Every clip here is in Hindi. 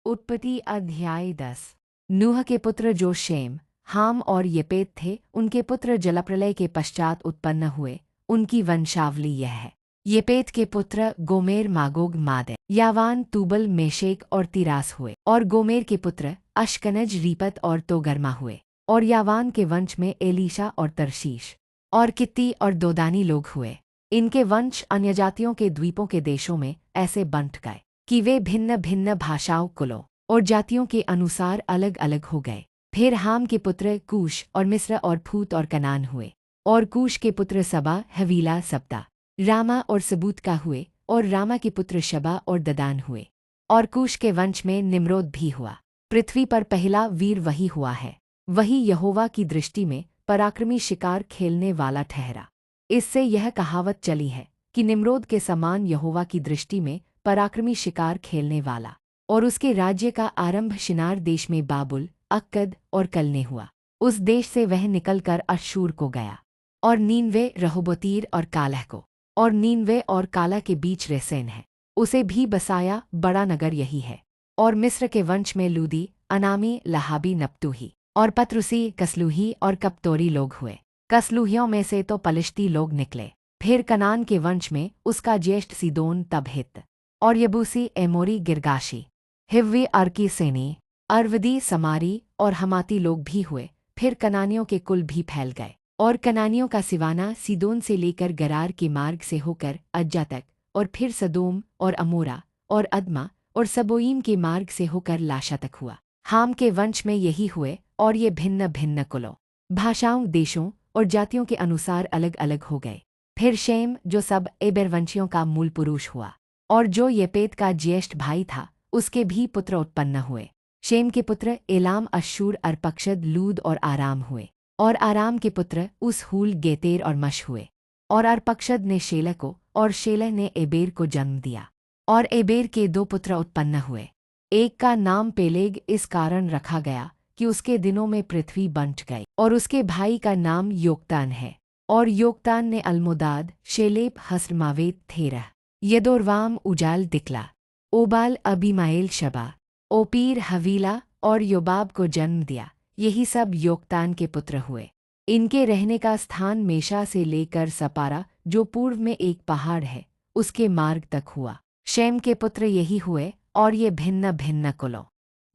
उत्पत्ति अध्याय 10। नूह के पुत्र जो शेम, हाम और येपेत थे, उनके पुत्र जलप्रलय के पश्चात उत्पन्न हुए। उनकी वंशावली यह है। येपेत के पुत्र गोमेर, मागोग, मादे, यावान, तूबल, मेशेक और तिरास हुए। और गोमेर के पुत्र अश्कनज, रीपत और तोगर्मा हुए। और यावान के वंश में एलीशा और तरशीश और कित्ती और दोदानी लोग हुए। इनके वंश अन्य जातियों के द्वीपों के देशों में ऐसे बंट गए कि वे भिन्न भिन्न भाषाओं, कुलों और जातियों के अनुसार अलग अलग हो गए। फिर हाम के पुत्र कूश और मिस्र और फूत और कनान हुए। और कूश के पुत्र सबा, हवीला, सब्ता, रामा और सबूत का हुए। और रामा के पुत्र शबा और ददान हुए। और कूश के वंश में निम्रोद भी हुआ। पृथ्वी पर पहला वीर वही हुआ है। वही यहोवा की दृष्टि में पराक्रमी शिकार खेलने वाला ठहरा। इससे यह कहावत चली है कि निम्रोद के समान यहोवा की दृष्टि में पराक्रमी शिकार खेलने वाला। और उसके राज्य का आरंभ शिनार देश में बाबुल, अक्कद और कलने हुआ। उस देश से वह निकलकर अश्शूर को गया। और नीनवे, रहोबोतीर और कालह को। और नीनवे और काला के बीच रेसेन है, उसे भी बसाया। बड़ा नगर यही है। और मिस्र के वंश में लूदी, अनामी, लहाबी, नप्तूही और पत्रुसी, कसलूही और कप्तोरी लोग हुए। कसलूहियों में से तो पलिश्ती लोग निकले। फिर कनान के वंश में उसका ज्येष्ठ सीदोन, तब हित्त और यबूसी, एमोरी, गिरगाशी, हिव्वी, अर्की, सेनी, अरवदी, समारी और हमाती लोग भी हुए। फिर कनानियों के कुल भी फैल गए। और कनानियों का सिवाना सीदोन से लेकर गरार के मार्ग से होकर अज्जा तक, और फिर सदोम और अमोरा और अदमा और सबोईम के मार्ग से होकर लाशा तक हुआ। हाम के वंश में यही हुए। और ये भिन्न भिन्न कुलों, भाषाओं, देशों और जातियों के अनुसार अलग अलग हो गए। फिर शेम, जो सब एबेरवंशियों का मूल पुरुष हुआ और जो येपेत का ज्येष्ठ भाई था, उसके भी पुत्र उत्पन्न हुए। शेम के पुत्र एलाम, अश्शूर, अर्पक्षद, लूद और आराम हुए। और आराम के पुत्र उस, हूल, गेतेर और मश हुए। और अर्पक्षद ने शेलह को और शेलह ने एबेर को जन्म दिया। और एबेर के दो पुत्र उत्पन्न हुए। एक का नाम पेलेग इस कारण रखा गया कि उसके दिनों में पृथ्वी बंट गई। और उसके भाई का नाम योक्तान है। और योक्तान ने अल्मोदाद, शेलेप, हस्रमावेत, थेरह, यदोरवाम, उजाल, दिकला, ओबाल, अबीमाएल, शबा, ओपीर, हवीला और योबाब को जन्म दिया। यही सब योक्तान के पुत्र हुए। इनके रहने का स्थान मेशा से लेकर सपारा, जो पूर्व में एक पहाड़ है, उसके मार्ग तक हुआ। शेम के पुत्र यही हुए। और ये भिन्न भिन्न कुलों,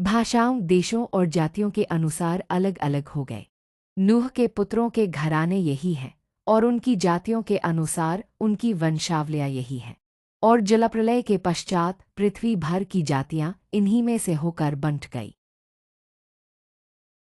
भाषाओं, देशों और जातियों के अनुसार अलग अलग हो गए। नूह के पुत्रों के घराने यही हैं। और उनकी जातियों के अनुसार उनकी वंशावलियाँ यही हैं। और जलप्रलय के पश्चात पृथ्वी भर की जातियाँ इन्हीं में से होकर बंट गई।